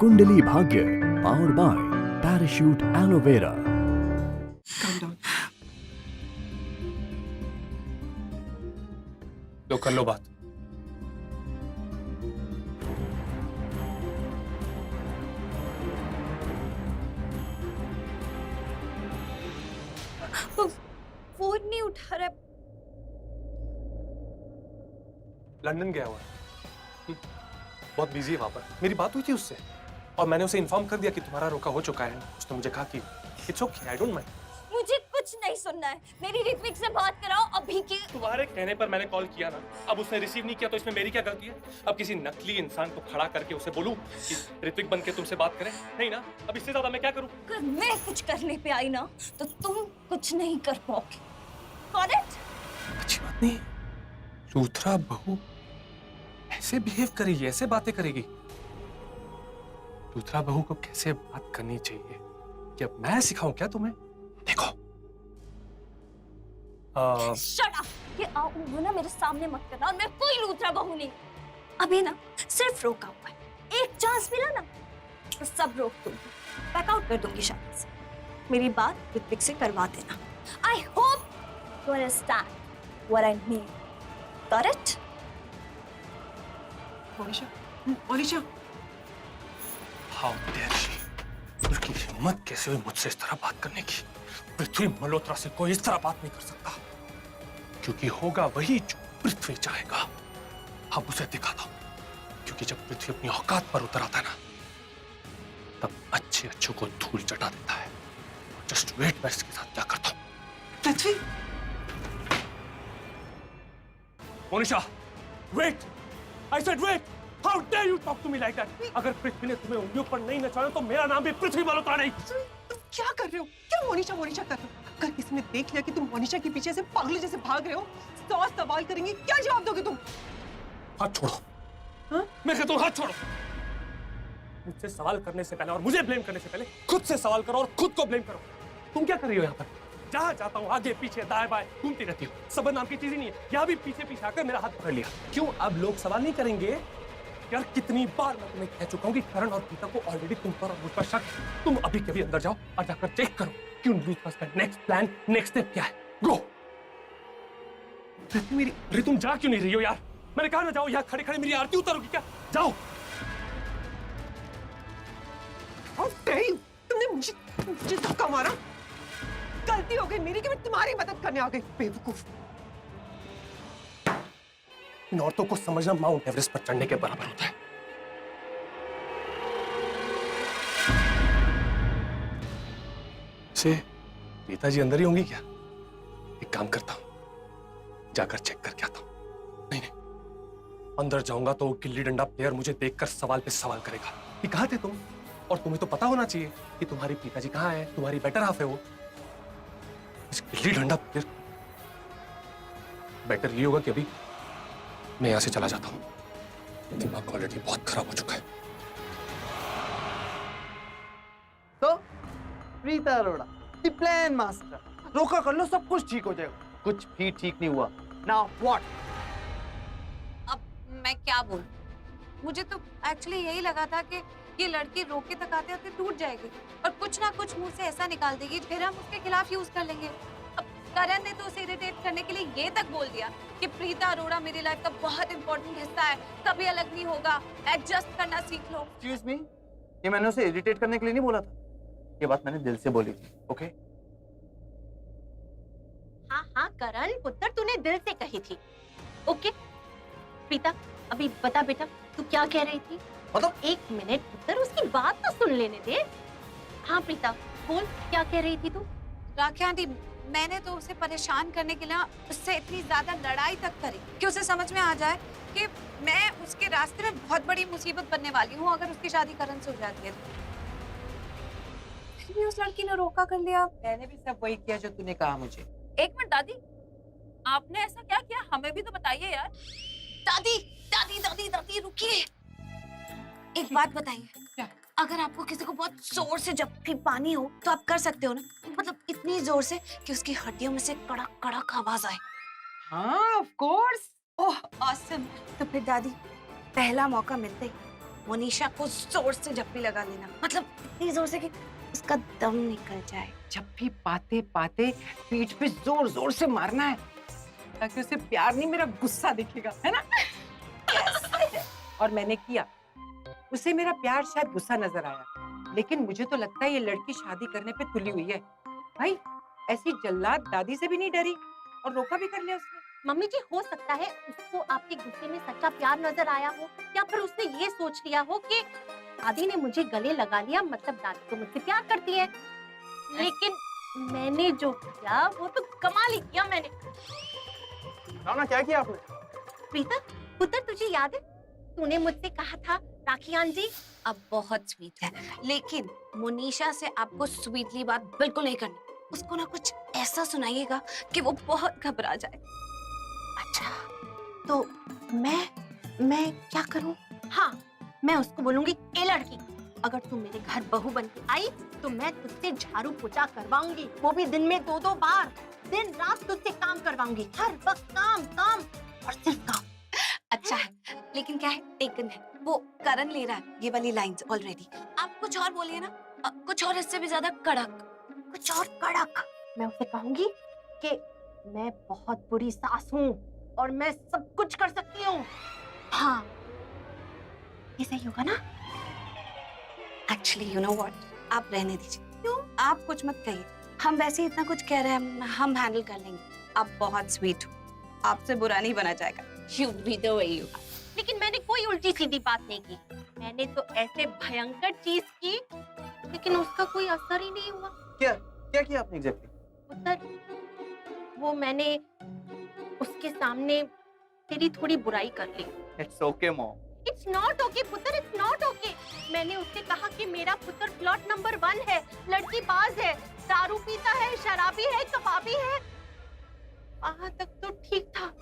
Kundali Bhagya powered by parachute aloe vera. लो कर लो बात। Phone नहीं उठा रहा। लंदन गया हुआ है। बहुत बिजी है वहां पर। मेरी बात हुई थी उससे और मैंने उसे इन्फॉर्म कर दिया कि तुम्हारा रोका हो चुका है। उसने मुझे कहा कि it's okay, I don't mind. मुझे कुछ नहीं सुनना है। मेरी ऋत्विक से बात कराओ अभी के। तुम्हारे कहने पर मैंने कॉल किया ना, अब उसने रिसीव नहीं किया तो इसमें मेरी क्या गलती है? अब किसी नकली इंसान को खड़ा करके उसे बोलूं कि ऋत्विक बन के तुमसे बात करे? नहीं ना। अब इससे ज्यादा मैं क्या करूं? अगर मैं कुछ करने पे आई ना तो तुम कुछ नहीं कर पाओगे। Got it? अच्छी बात नहीं। लूथरा बहू ऐसे बिहेव करेगी, ऐसे बातें करेगी? लूथरा बहू को कैसे बात करनी चाहिए कि अब मैं सिखाऊं क्या तुम्हें? देखो Shut up! ये आओ ना मेरे सामने मत करना। और मैं कोई लूथरा बहू नहीं। अभी ना सिर्फ रोका हुआ है। एक चांस मिला ना तो सब रोक दूंगी, बैक आउट कर दूंगी शादी से। मेरी बात ऋत्विक से करवा देना। I hope you understand what I mean. Got it? Monisha, how dare she! उसकी हिम्मत कैसे हुई मुझसे इस तरह बात करने की? पृथ्वी मल्होत्रा से कोई इस तरह बात नहीं कर सकता, क्योंकि होगा वही जो पृथ्वी चाहेगा। अब उसे दिखा दो, क्योंकि जब पृथ्वी अपनी औकात पर उतर आता है ना, तब अच्छे अच्छों को धूल चटा देता है। जस्ट वेट, मैं इसके साथ क्या करता हूँ। Prithvi, Monisha, wait! I said wait! How dare you talk to me like that? अगर पृथ्वी ने तुम्हें उंगलियों पर नहीं नचाया तो मेरा नाम भी पृथ्वी मल्होत्रा नहीं। तुम क्या कर रहे हो? क्या मोनिशा मोनिशा कर रहे हो? अगर किसी ने देख लिया कि तुम मोनिशा के पीछे से पागल जैसे भाग रहे हो, 100 सवाल करेंगे, क्या जवाब दोगे तुम? हाथ छोड़ो। हाँ? मैं कहता हूँ हाथ छोड़ो। मुझसे सवाल करने से पहले और मुझे ब्लेम करने से पहले खुद से सवाल करो और खुद को ब्लेम करो। तुम क्या कर रही हो यहाँ पर? जहाँ जाता हूँ आगे पीछे दाएं बाएं घूमती रहती हो। सबक नाम की चीज ही नहीं है। यहाँ भी पीछे पीछे आकर मेरा हाथ पकड़ लिया। क्यों अब लोग सवाल नहीं करेंगे? यार कितनी बार मैं तुम्हें कह चुका हूँ कि करण और प्रीता को ऑलरेडी तुम पर और मुझ पर शक है। तुम अभी के अभी अंदर जाओ और जाकर चेक करो कि उन लूथरास का नेक्स्ट प्लान, नेक्स्ट स्टेप क्या है। गो! मेरी अरे तुम जा क्यों नहीं रही हो यार? मैंने कहा ना जाओ। यहाँ खड़े खड़े मेरी आरती उतारोगी क्या? जाओ। तुमने मुझे धक्का मारा। गलती हो गई मेरी कि मैं तुम्हारी मदद करने आ गई, बेवकूफ। इन औरतों को समझना माउंट एवरेस्ट पर चढ़ने के बराबर होता है। से रीता जी अंदर ही होंगी क्या? एक काम करता हूं, जाकर चेक करके आता हूं। नहीं नहीं, अंदर जाऊंगा तो गिल्ली डंडा प्लेयर मुझे देखकर सवाल पे सवाल करेगा कि कहां थे तुम? और तुम्हें तो पता होना चाहिए कि तुम्हारी पिताजी कहां है, तुम्हारी बेटर हाफ है वो। इस गिल्ली डंडा प्लेयर बेटर ये होगा कि अभी मैं यहां से चला जाता हूं। दिमाग ऑलरेडी बहुत खराब हो चुका है। तो Preeta Arora, the plan master, रोका कर लो, सब कुछ ठीक हो जाएगा। कुछ भी ठीक नहीं हुआ। Now what? अब मैं क्या बोलूं? मुझे तो एक्चुअली यही लगा था कि ये लड़की रोके तक आते आते टूट जाएगी और कुछ ना कुछ मुंह से ऐसा निकाल देगी फिर हम उसके खिलाफ यूज कर लेंगे। अब करण ने तो उसे इरिटेट करने के लिए ये तक बोल दिया कि प्रीता अरोड़ा मेरी लाइफ का बहुत इंपॉर्टेंट हिस्सा है, कभी अलग नहीं होगा, एडजस्ट करना सीख लो। एक्सक्यूज मी, ये मैंने उसे इरिटेट करने के लिए नहीं बोला था। ये बात मैंने दिल से बोली थी। ओके? हाँ हाँ करण पुत्र, तूने दिल से कही थी। ओके प्रीता, अभी बता बेटा तू क्या कह रही थी? मतलब 1 मिनट पुत्र, उसकी बात तो सुन लेने दे। हाँ प्रीता बोल, क्या कह रही थी तू? राखी आंटी, मैंने तो उसे परेशान करने के लिए उससे इतनी ज्यादा लड़ाई तक करी कि उसे समझ में आ जाए कि मैं उसके रास्ते में बहुत बड़ी मुसीबत बनने वाली हूँ अगर उसकी शादी करण से हो जाती है। फिर भी उस लड़की ने रोका कर लिया। मैंने भी सब वही किया जो तूने कहा मुझे। एक मिनट दादी, आपने ऐसा क्या किया? हमें भी तो बताइए यार। दादी दादी दादी दादी रुकिए, एक बात बताइए। क्या? अगर आपको किसी को बहुत जोर से जब भी पानी हो तो आप कर सकते हो ना? मतलब इतनी जोर से कि उसकी हड्डियों में से कड़क कड़क आवाज आए। हाँ ऑफ कोर्स। Oh awesome. तो फिर दादी पहला मौका मिलते ही मोनिशा को जोर से झप्पी लगा लेना, मतलब इतनी जोर से कि उसका दम निकल जाए। जब भी बातें बातें पीठ पे जोर जोर से मारना है, ताकि उसे प्यार नहीं मेरा गुस्सा दिखेगा, है ना? और मैंने किया, उसे मेरा प्यार शायद गुस्सा नजर आया, लेकिन मुझे तो लगता है ये लड़की शादी करने पे तुली हुई है। भाई ऐसी जल्लाद दादी से भी नहीं डरी और रोका भी कर लिया उसने। मम्मी जी, हो सकता है उसको आपके गुस्से में सच्चा प्यार नजर आया हो, या फिर उसने ये सोच लिया हो कि दादी ने मुझे गले लगा लिया, मतलब दादी तो मुझसे प्यार करती है। लेकिन मैंने जो किया वो तो कमाल ही किया मैंने। राना, क्या किया आपने? प्रीता पुत्र, तुझे याद है तूने मुझसे कहा था राखी आंटी? अब बहुत स्वीट है, लेकिन मोनिशा से आपको स्वीटली बात बिल्कुल नहीं करनी। उसको ना कुछ ऐसा सुनाइएगा कि वो बहुत घबरा जाए। अच्छा, तो मैं क्या करूं? हाँ, मैं उसको बोलूंगी, ए लड़की, अगर तू मेरे घर बहू बन के आई तो मैं तुझसे झाड़ू पोछा करवाऊंगी, वो भी दिन में 2-2 बार। दिन रात तुझसे काम करवाऊंगी, हर वक्त काम काम और सिर्फ काम। अच्छा है, लेकिन क्या है, टेकन है, वो करण ले रहा है ये वाली लाइंस ऑलरेडी। आप कुछ और बोलिए ना, कुछ और इससे भी ज्यादा कड़क, कुछ और कड़क। मैं उसे कहूंगी कि मैं बहुत बुरी सास हूँ और मैं सब कुछ कर सकती हूँ। हाँ, ये सही होगा ना? एक्चुअली यू नो व्हाट, आप रहने दीजिए। क्यों? आप कुछ मत कहिए, हम वैसे ही इतना कुछ कह रहे हैं, हम हैंडल कर लेंगे। आप बहुत स्वीट हो, आपसे बुरा नहीं बना जाएगा। You be the way you are. लेकिन मैंने कोई उल्टी सीधी बात नहीं की, मैंने तो ऐसे भयंकर चीज की, लेकिन उसका कोई असर ही नहीं हुआ। क्या क्या किया आपने एग्जैक्टली? पुत्र, वो मैंने उसके सामने तेरी थोड़ी बुराई कर ली। It's okay mom. It's not okay पुत्र, इट्स नॉट ओके। मैंने उससे कहा कि मेरा पुत्र प्लॉट नंबर 1 है, लड़कीबाज है, दारू पीता है, शराबी है, कबाबी है। वहाँ तक तो ठीक था,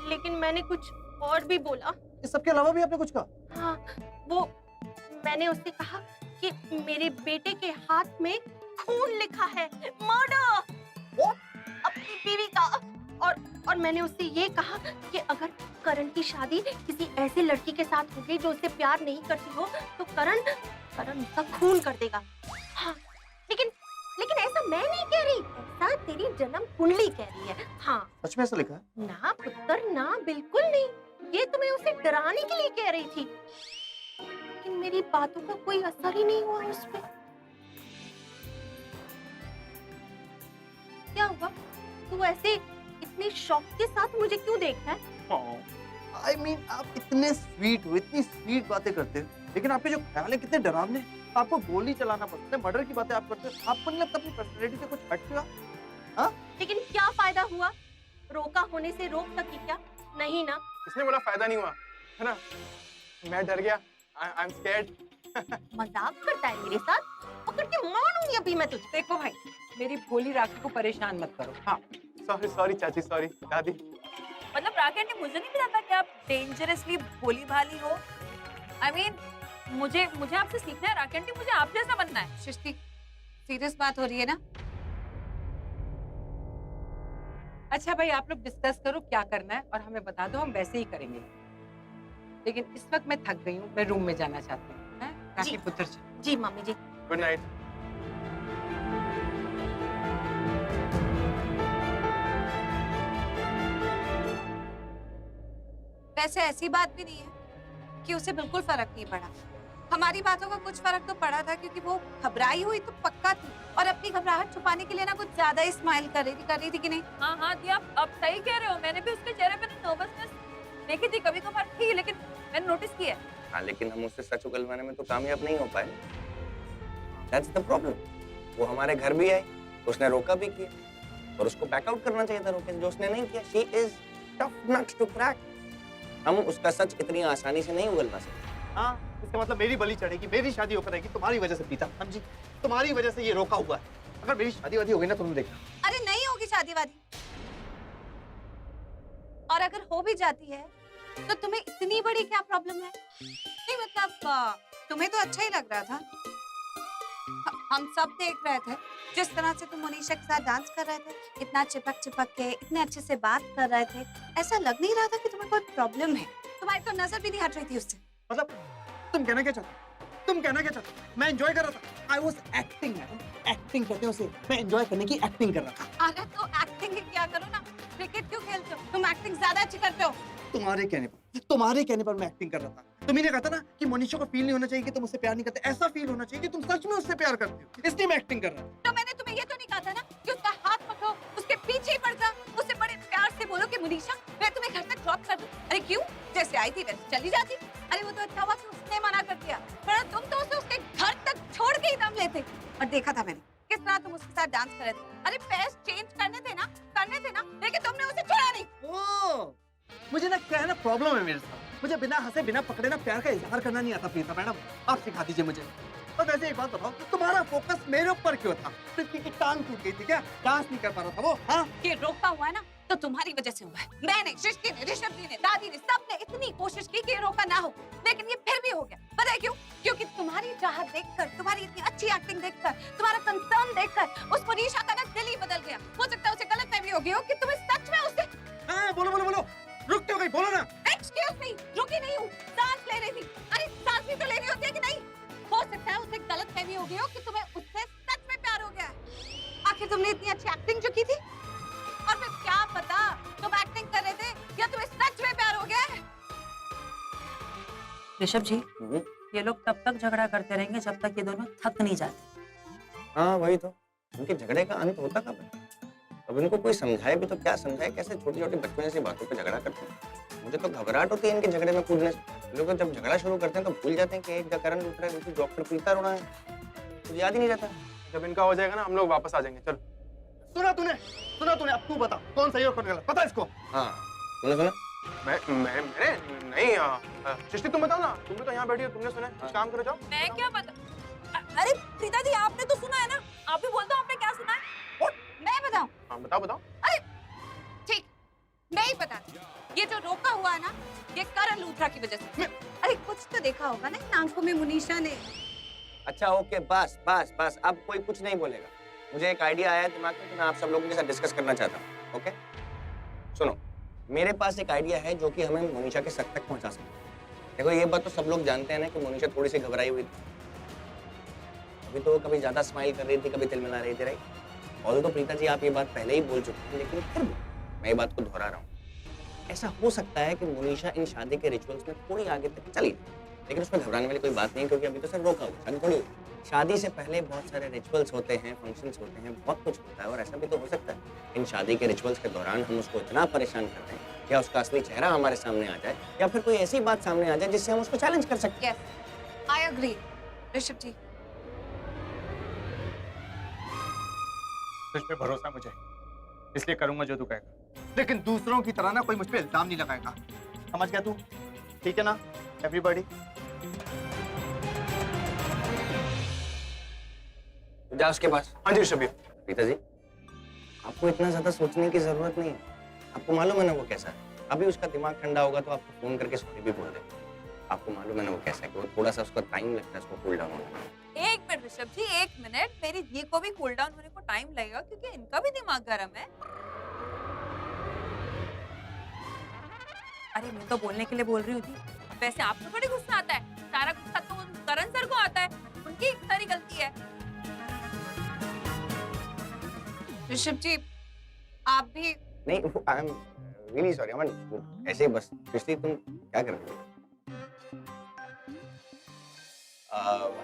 लेकिन मैंने कुछ और भी बोला। इस सब के अलावा भी आपने कुछ कहा? हाँ, वो मैंने उससे कहा कि मेरे बेटे के हाथ में खून लिखा है, मर्डर, अपनी बीवी का। और मैंने उससे ये कहा कि अगर करण की शादी किसी ऐसे लड़की के साथ हो गई जो उससे प्यार नहीं करती हो, तो करण उसका खून कर देगा। हाँ, लेकिन ऐसा मैं नहीं कह रही, ऐसा तेरी जन्म कुंडली कह रही है। हाँ, सच में ऐसा लिखा है? ना पुत्र ना, बिल्कुल नहीं, ये तो मैं उसे डराने के लिए कह रही थी, लेकिन मेरी बातों का कोई असर ही नहीं हुआ उस पे। क्या हुआ? तू ऐसे इतने शौक के साथ मुझे क्यों देख रहा है? I mean, आप इतने स्वीट हो, इतनी स्वीट बातें करते हो, लेकिन आपके जो ख्याल है कितने डरावने। आपको गोली चलाना पसंद है, मर्डर की बातें आप करते हो, आपको नहीं लगता अपनी पर्सनैलिटी से कुछ हटके? हाँ? लेकिन क्या फायदा हुआ? रोका होने से रोक सकी क्या? नहीं ना। इसने बोला फायदा नहीं हुआ, है ना? मैं डर गया, आई एम स्कैर्ड। मजाक करता है मेरे साथ? पकड़ के मारूंगी अभी मैं तुझे। देखो भाई, मेरी भोली राखी को परेशान मत करो। हाँ, सॉरी चाची, सॉरी दादी। मतलब राखी आंटी, मुझे नहीं पता था कि आप डेंजरसली भोली भाली हो। I mean, मुझे आपसे सीखना है राखी आंटी, मुझे आप जैसा बनना है। सृष्टि, सीरियस बात हो रही है ना? अच्छा भाई, आप लोग डिस्कस करो क्या करना है और हमें बता दो, हम वैसे ही करेंगे। लेकिन इस वक्त मैं थक गई हूँ, मैं रूम में जाना चाहती हूँ। राखी पुत्र जी मम्मी जी। Good night. वैसे ऐसी बात भी नहीं है कि उसे बिल्कुल फर्क नहीं पड़ा। हमारी बातों का कुछ फर्क तो पड़ा था, क्योंकि वो घबराई हुई तो पक्का थी, और अपनी घबराहट छुपाने के लिए ना कुछ ज्यादा ही स्माइल कर रही थी कि नहीं? हाँ हाँ दी, आप सही कह रहे हो। मैंने भी उसके चेहरे पे नर्वसनेस देखी थी, कभी कभार थी, लेकिन मैंने नोटिस किया। हाँ, लेकिन हम उससे सच उगलवाने में तो कामयाब नहीं हो पाए। That's the problem. वो हमारे घर भी आई, उसने रोका भी किया, और उसको बैक आउट करना चाहिए था रोके, जो उसने नहीं किया। She is tough nut to crack. हम उसका सच इतनी आसानी से नहीं उगलवा सकते। हाँ, इसका मतलब मेरी बलि चढ़ेगी, मेरी शादी होकर रहेगी तुम्हारी वजह से। पीता समझी, तुम्हारी वजह से ये रोका हुआ है। अगर मेरी शादी वादी हो गई ना, तुम देखना। अरे नहीं होगी शादी वादी, और अगर हो भी जाती है तो तुम्हें इतनी बड़ी क्या प्रॉब्लम है? नहीं मतलब तुम्हें तो अच्छा ही लग रहा था। हम सब देख रहे थे जिस तरह से तुम मोनिशा के साथ डांस कर रहे थे, इतना चिपक के, इतने अच्छे से बात कर रहे थे। ऐसा लग नहीं रहा था कि तुम्हें कोई प्रॉब्लम है। तुम्हारी तो नजर भी नहीं हट रही थी उससे। मतलब तुम कहना क्या चाहते? तुम कहना क्या चाहते? मैं एंजॉय कर रहा था। I was acting madam, acting कहते हैं उसे। मैं एंजॉय करने की एक्टिंग कर रहा था। अरे तो एक्टिंग ही क्या करो ना, क्रिकेट क्यों खेलते हो? तुम एक्टिंग ज्यादा अच्छी करते हो। तुम्हारे कहने पर मैं एक्टिंग कर रहा था। तुम ही ने कहा था ना कि मोनिशा को फील नहीं होना चाहिए कि तुम उससे प्यार नहीं करते, ऐसा फील होना चाहिए कि तुम सच में उससे प्यार करते हो, इसलिए मैं एक्टिंग कर रहा था। तो मैंने तुम्हें ये तो नहीं कहा था ना कि उसका हाथ पकड़ो, उसके पीछे ही पड़ जा, उससे बड़े प्यार से बोलो कि मुनीशा मैं तुम्हें घर तक ड्रॉप कर दूं। अरे क्यों? जैसे आई थी वैसे चली जाती। अरे वो तो अच्छा हुआ कि उसने मना कर दिया, वरना तुम तो उसे उसके घर तक छोड़ के ही दम लेते। और देखा था मैंने किस तरह तुम उसके साथ डांस कर रहे थे। अरे पेस चेंज करने थे ना, लेकिन तुमने उसे छोड़ा नहीं। ओह, मुझे ना क्या है ना प्रॉब्लम है मेरे साथ। मुझे बिना हंसे बिना पकड़े ना प्यार का इजहार करना नहीं आता प्रीता मैडम, आप सिखा दीजिए मुझे। और वैसे एक बात बताओ, तुम्हारा फोकस मेरे ऊपर क्यों था? प्रीति की टांग टूट गई थी क्या? डांस नहीं कर पा रहा था वो? हाँ, ये रोका हुआ है ना तो तुम्हारी वजह से हुआ है। मैंने, सृष्टि ने, ऋषभ जी ने, दादी ने, सबने इतनी कोशिश की कि ये रोका ना हो, लेकिन ये फिर भी हो गया। पता है क्यों? क्योंकि तुम्हारी चाहत देखकर, तुम्हारी इतनी अच्छी एक्टिंग देखकर, तुम्हारा कंसर्न देखकर उस मुनीशा का ना दिल ही बदल गया। हो सकता है उसे गलतफहमी हो गई हो कि तुम्हें सच में उससे। हाँ, बोलो बोलो बोलो, रुक क्यों गई? बोलो ना। एक्सक्यूज मी, रुकी नहीं हूँ, सांस ले रही थी। अरे सांस भी तो लेनी होती है कि नहीं? हो सकता है उसे गलतफहमी हो गई हो कि तुम्हें उससे सच में प्यार हो गया है। आखिर तुमने इतनी अच्छी एक्टिंग जो की थी, और फिर क्या पता तुम एक्टिंग कर रहे थे या तुम्हें सच में प्यार हो गया है। ऋषभ जी, ये लोग तब तक झगड़ा करते रहेंगे जब तक ये दोनों थक नहीं जाते। हाँ वही तो, उनके झगड़े का अंत होता कब है? अब इनको कोई समझाए भी तो क्या समझाए, कैसे छोटी छोटी बचपन जैसी बातों पे झगड़ा करते हैं। मुझे तो घबराहट होती है इनके झगड़े में कूदने से। ये लोग जब झगड़ा शुरू करते हैं तो भूल जाते हैं कि एक करण दूसरा दूसरी डॉक्टर प्रीता रोना है, कुछ याद ही नहीं रहता। जब इनका हो जाएगा ना हम लोग वापस आ जाएंगे। चलो। सुना तूने, अब तू बता कौन सही और कौन गलत, पता इसको? हाँ तूने सुना? मैंने नहीं। सृष्टि तुम बताओ ना, तुम भी तो यहाँ बैठी हो, तुमने सुना? कुछ काम करो जाओ। मैं क्या बता? अरे प्रीता जी, आपने तो सुना है ना, आप भी बोल दो आपने क्या सुना है। मैं बताऊं? हाँ बताओ। अरे ठीक, मैं ही बता। ये जो रोका हुआ है ना, ये करण लूथरा की वजह से। अरे कुछ तो देखा होगा ना इन आंखों में मुनीशा ने। अच्छा ओके, बस बस बस, अब कोई कुछ नहीं बोलेगा। मुझे एक आइडिया आया दिमाग में, तो मैं आप सब लोगों के साथ डिस्कस करना चाहता हूँ। ओके सुनो, मेरे पास एक आइडिया है जो कि हमें मोनिशा के सक तक पहुंचा सकता है। देखो ये बात तो सब लोग जानते हैं ना कि मोनिशा थोड़ी सी घबराई हुई थी। अभी तो कभी ज्यादा स्माइल कर रही थी, कभी तिलमिला रही थी, राइट? ऑल्दो प्रीता जी आप ये बात पहले ही बोल चुके हैं, लेकिन फिर भी मैं ये बात को दोहरा रहा हूँ। ऐसा हो सकता है कि मोनिशा इन शादी के रिचुअल्स में थोड़ी आगे तक चली, लेकिन उसमें घबराने वाली कोई बात नहीं, क्योंकि अभी तो सिर्फ रोका हुआ, शादी थोड़ी। शादी से पहले बहुत सारे रिचुअल्स होते हैं, फंक्शंस होते हैं, बहुत कुछ होता है। और ऐसा भी तो हो सकता है इन शादी के रिचुअल्स के दौरान हम उसको इतना परेशान कर दें या उसका असली चेहरा हमारे सामने आ जाए, या फिर कोई ऐसी बात सामने आ जाए जिससे हम उसको चैलेंज कर सकते हैं। Yes, I agree, ऋषभ जी। तुझ पे भरोसा मुझे, इसलिए करूंगा जो तू कहेगा। लेकिन दूसरों की तरह ना कोई मुझ पे इल्जाम नहीं लगाएगा, समझ गया तू? ठीक है ना एवरीबॉडी? जा उसके पास। हाँ जी ऋषभ जी। प्रीता जी आपको इतना ज्यादा सोचने की जरूरत नहीं है, आपको मालूम है ना वो कैसा है। अभी उसका दिमाग ठंडा होगा तो आपको फोन करके सॉरी भी बोल दे। आपको मालूम है ना वो कैसा है, कि वो थोड़ा सा उसका टाइम लगता है उसको कूल डाउन होने में। एक मिनट ऋषभ जी, एक मिनट, मेरी दी को भी कूल डाउन होने को टाइम लगेगा, क्योंकि इनका भी दिमाग गर्म है। अरे मैं तो बोलने के लिए बोल रही थी, वैसे आपको थोड़ी गुस्सा आता है, सारा गुस्सा तो करण सर को आता है, उनकी सारी गलती है। ऋषभ जी आप भी नहीं, आई एम रियली सॉरी अमन, ऐसे ही बस। पिछली तुम क्या कर रही हो?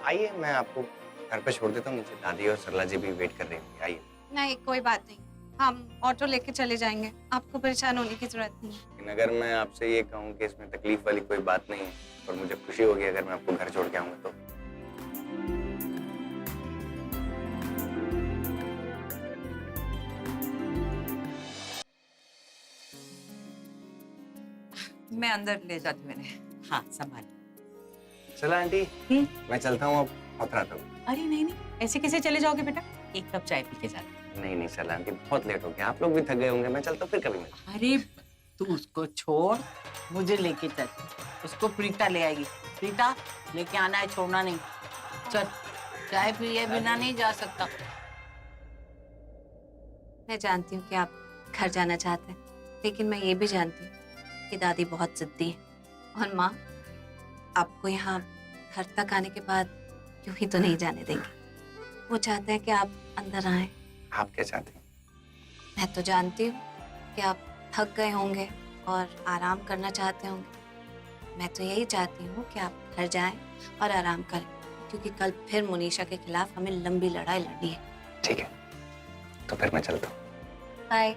आइए मैं आपको घर पे छोड़ देता हूँ, नीचे दादी और सरला जी भी वेट कर रही होंगी। आइए। नहीं, कोई बात नहीं, हम ऑटो लेके चले जाएंगे, आपको परेशान होने की जरूरत नहीं है। लेकिन अगर मैं आपसे ये कहूँ कि इसमें तकलीफ वाली कोई बात नहीं है और मुझे खुशी होगी अगर मैं आपको घर छोड़ के आऊंगा तो? मैं अंदर ले जाती मैंने। हाँ संभाल। चला आंटी, मैं चलता हूँ, अब बहुत रात हो गई। अरे नहीं नहीं, ऐसे कैसे चले जाओगे बेटा? एक कप चाय पी के जाना। नहीं नहीं चला आंटी, बहुत लेट हो गया, आप लोग भी थक गए होंगे, मैं चलता हूँ, फिर कभी मिलते। अरे तू उसको छोड़, मुझे लेके चल। उसको प्रीता ले आएगी। प्रीता लेके आना है, छोड़ना नहीं। चल, चाय पिए बिना नहीं जा सकता। मैं जानती हूँ कि आप घर जाना चाहते हैं, लेकिन मैं ये भी जानती हूँ कि दादी बहुत जिद्दी है, और माँ आपको यहाँ घर तक आने के बाद यूं ही तो नहीं जाने देंगे। वो चाहते हैं कि आप अंदर आए। आप क्या चाहते हैं? मैं तो जानती हूँ कि आप थक गए होंगे और आराम करना चाहते होंगे। मैं तो यही चाहती हूँ कि आप घर जाएं और आराम करें, क्योंकि कल फिर मुनीशा के खिलाफ हमें लंबी लड़ाई लड़नी है। ठीक है, तो फिर मैं चलता हूँ। Bye.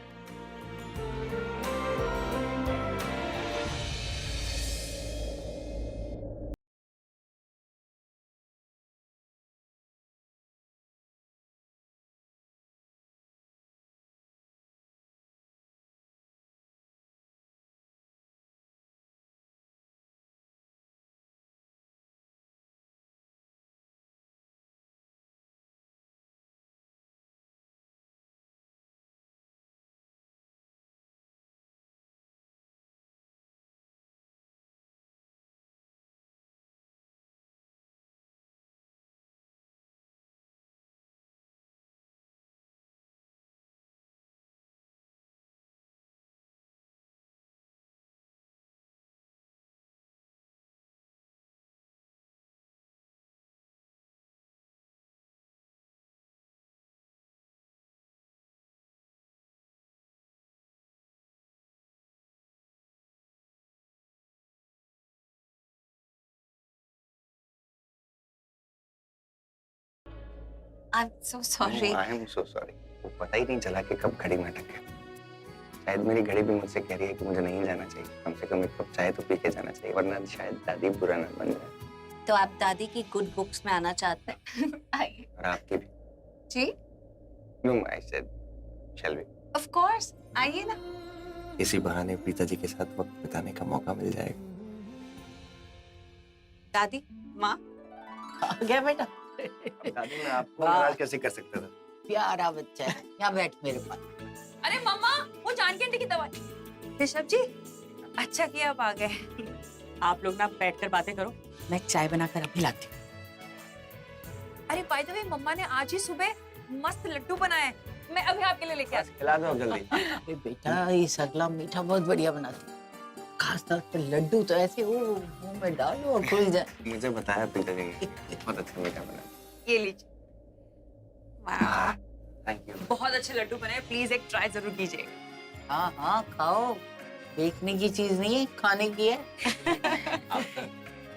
I'm so sorry. I am so sorry. वो पता ही नहीं चला कि कब घड़ी में अटक गया। शायद मेरी घड़ी भी मुझसे कह रही है कि मुझे नहीं जाना चाहिए। कम से कम एक कप चाय तो पी के जाना चाहिए, वरना शायद दादी बुरा ना मान जाए। तो आप दादी की गुड बुक्स में आना चाहते हैं? आइए। और आपकी भी। जी? No, I said, shall we? Of course. आइए ना। इसी बहाने प्रीता जी के साथ वक्त बिताने का मौका मिल जाएगा। दादी, माँ। आ गया बेटा। दादी, मैं आपको नाराज कैसे कर सकता था? प्यारा बच्चा है, यहाँ बैठ मेरे पास। अरे मम्मा, वो जानकी आंटी की दवाई। ऋषभ जी, अच्छा किया आप आ गए। आप लोग ना बैठकर बातें करो, मैं चाय बनाकर अभी लाती हूँ। अरे बाय द वे, मम्मा ने आज ही सुबह मस्त लड्डू बनाए। मैं अभी आपके लिए लेके आती हूँ। खिला दो जल्दी। अरे बेटा, ये सगला मीठा बहुत बढ़िया बनाती है। खास तौर पे लड्डू तो ऐसे मुंह में डालो और खुल जाए। मुझे बताया प्रीता जी ने, बहुत अच्छा मीठा बना। ये लीजिए। वाह, थैंक यू। बहुत अच्छे लड्डू बने, प्लीज एक ट्राई जरूर कीजिएगा। हाँ हाँ खाओ, देखने की चीज नहीं है, खाने की है।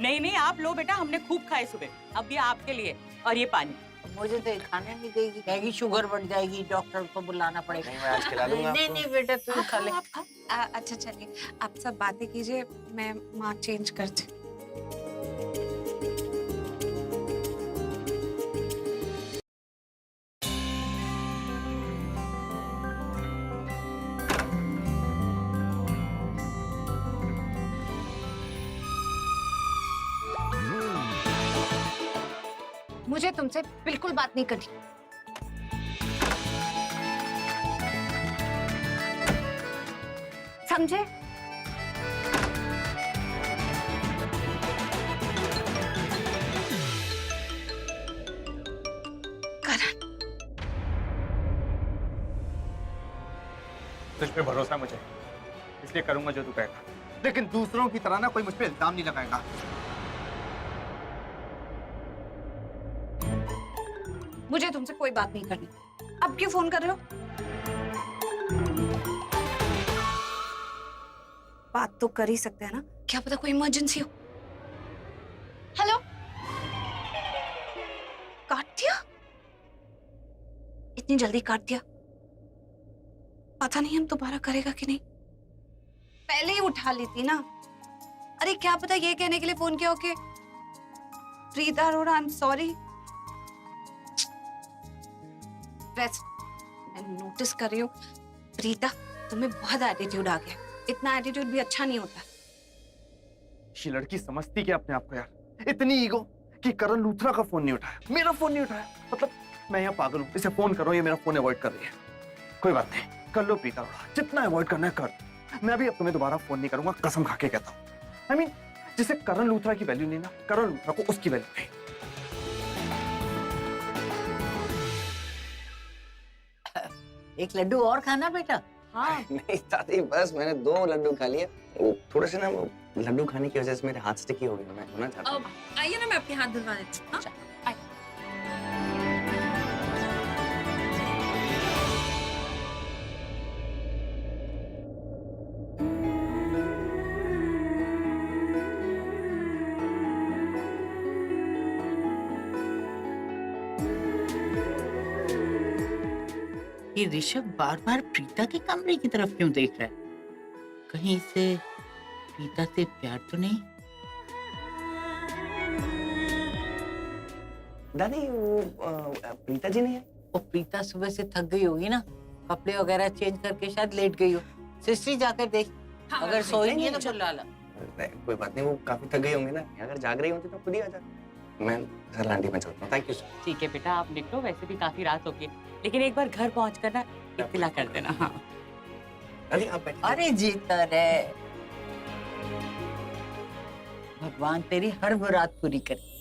नहीं नहीं, आप लो बेटा, हमने खूब खाए सुबह। अब ये आपके लिए, और ये पानी। मुझे तो ये खाने नहीं देगी, कहेगी शुगर बढ़ जाएगी, डॉक्टर को बुलाना पड़ेगा। नहीं, मैं आज खिला दूंगा नहीं आपको। नहीं बेटा, तू खा ले। अच्छा चलिए, आप सब बातें कीजिए, मैं माँ चेंज करती। मुझे तुमसे बिल्कुल बात नहीं करनी। समझे? करण, तुझ पे भरोसा है मुझे, इसलिए करूंगा जो तू कहेगा। लेकिन दूसरों की तरह ना कोई मुझ पे इल्जाम नहीं लगाएगा। मुझे तुमसे कोई बात नहीं करनी। अब क्यों फोन कर रहे हो? बात तो कर ही सकते हैं ना, क्या पता कोई इमरजेंसी हो। हेलो, काट दिया? इतनी जल्दी काट दिया? पता नहीं हम दोबारा करेगा कि नहीं। पहले ही उठा ली थी ना। अरे क्या पता ये कहने के लिए फोन किया हो कि Preeta Arora, I am sorry. मैं नोटिस कर रही हूँ प्रीता, तुम्हें बहुत एटीट्यूड आ गया। इतना एटीट्यूड भी अच्छा नहीं होता। ये लड़की समझती क्या अपने आप को यार? इतनी ईगो कि करण लूथरा का फोन नहीं उठाया, मेरा फोन नहीं उठाया। मतलब मैं यहाँ पागल हूँ, इसे फोन करो, ये मेरा फोन अवॉइड कर रही है। कोई बात नहीं, कर लो प्रीता, जितना अवॉइड करना है कर। मैं भी अब तुम्हें दोबारा फोन नहीं करूंगा, कसम खा के कहता हूँ। I mean, जिसे करण लूथरा की वैल्यू नहीं ना, करण लूथरा को उसकी वैल्यू नहीं। एक लड्डू और खाना बेटा। हाँ नहीं दादी, बस मैंने 2 लड्डू खा लिए। वो थोड़े से ना लड्डू खाने की वजह से मेरे हाथ स्टिकी हो गए, मैं धोना चाहता हूँ। आइए ना, मैं आपके हाथ धुलवा देती हूँ, हाँ? ये ऋषभ बार बार प्रीता के कमरे की तरफ क्यों देख रहा है? कहीं इसे प्रीता से प्यार तो नहीं? दादी वो प्रीता जी नहीं है? वो प्रीता सुबह से थक गई होगी ना, कपड़े वगैरह चेंज करके शायद लेट गई हो। सिस्टरी जाकर देख, हाँ, अगर सोई नहीं है तो चलो। बुला ला। नहीं, कोई बात नहीं, वो काफी थक गई होंगी ना, अगर जाग रही होती तो खुद ही आ जाती। मैं सर लांटी में चलता हूँ, थैंक यू सर। ठीक है बेटा, आप निकलो, वैसे भी काफी रात हो गई, लेकिन एक बार घर पहुंच कर ना इत्तला कर देना। हाँ दादी आप बैठिए। अरे जीता रे, भगवान तेरी हर मुराद पूरी करे।